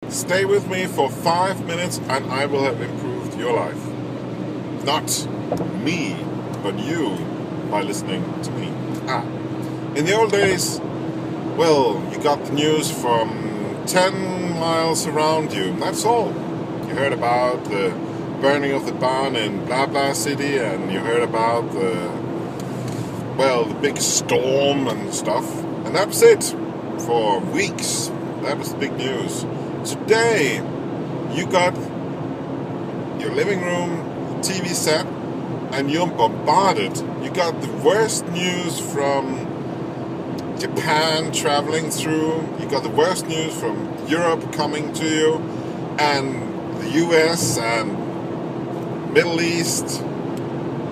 Stay with me for 5 minutes and I will have improved your life. Not me, but you, by listening to me. In the old days, well, you got the news from 10 miles around you. That's all. You heard about the burning of the barn in blah blah city, and you heard about the big storm and stuff. And that's it for weeks. That was the big news. Today, you got your living room TV set and you're bombarded. You got the worst news from Japan traveling through. You got the worst news from Europe coming to you, and the US and Middle East,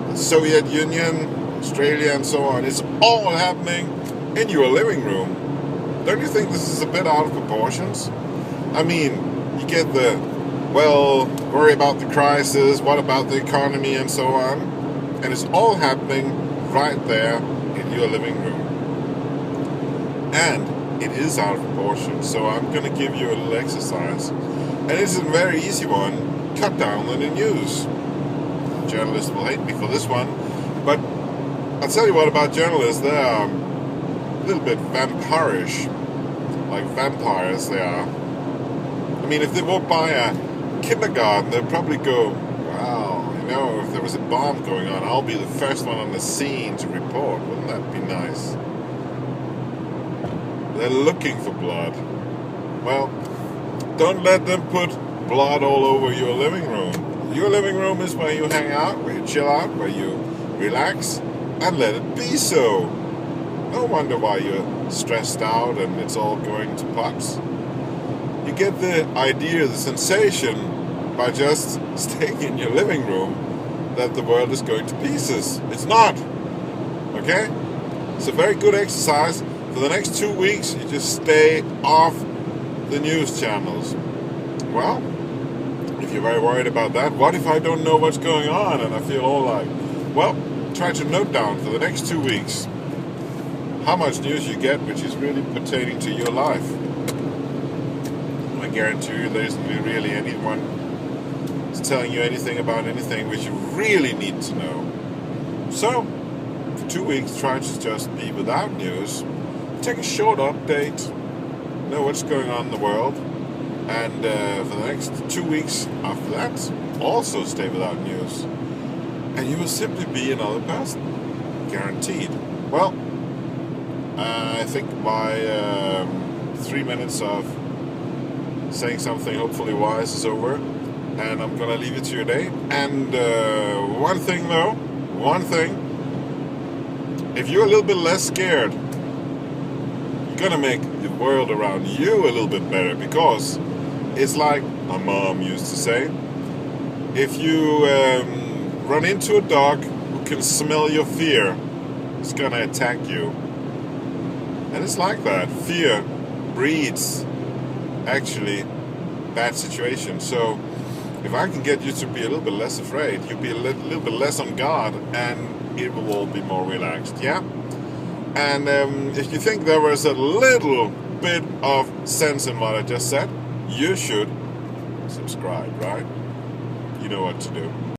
the Soviet Union, Australia, and so on. It's all happening in your living room. Don't you think this is a bit out of proportions? I mean, you get the, worry about the crisis, what about the economy, and so on. And it's all happening right there in your living room. And it is out of proportion, so I'm going to give you a little exercise. And it's a very easy one. Cut down on the news. Journalists will hate me for this one, but I'll tell you what about journalists. They are a little bit vampirish. Like vampires, they are. I mean, if they walk by a kindergarten, they'll probably go, wow, if there was a bomb going on, I'll be the first one on the scene to report. Wouldn't that be nice? They're looking for blood. Well, don't let them put blood all over your living room. Your living room is where you hang out, where you chill out, where you relax, and let it be so. No wonder why you're stressed out and it's all going to pots. You get the idea, the sensation, by just staying in your living room, that the world is going to pieces. It's not. Okay? It's a very good exercise. For the next 2 weeks, you just stay off the news channels. Well, if you're very worried about that, what if I don't know what's going on and I feel all like, try to note down for the next 2 weeks how much news you get which is really pertaining to your life. I guarantee you there isn't really anyone who's telling you anything about anything which you really need to know. So, for 2 weeks, try to just be without news. Take a short update, know what's going on in the world, and for the next 2 weeks after that, also stay without news. And you will simply be another person. Guaranteed. Well, I think my 3 minutes of saying something hopefully wise is over, and I'm going to leave it to your day. And one thing, if you're a little bit less scared, you're going to make the world around you a little bit better, because it's like my mom used to say, if you run into a dog who can smell your fear, it's going to attack you. And it's like that. Fear breeds, actually, bad situations. So if I can get you to be a little bit less afraid, you'll be a little bit less on guard, and it will all be more relaxed. Yeah? And if you think there was a little bit of sense in what I just said, you should subscribe, right? You know what to do.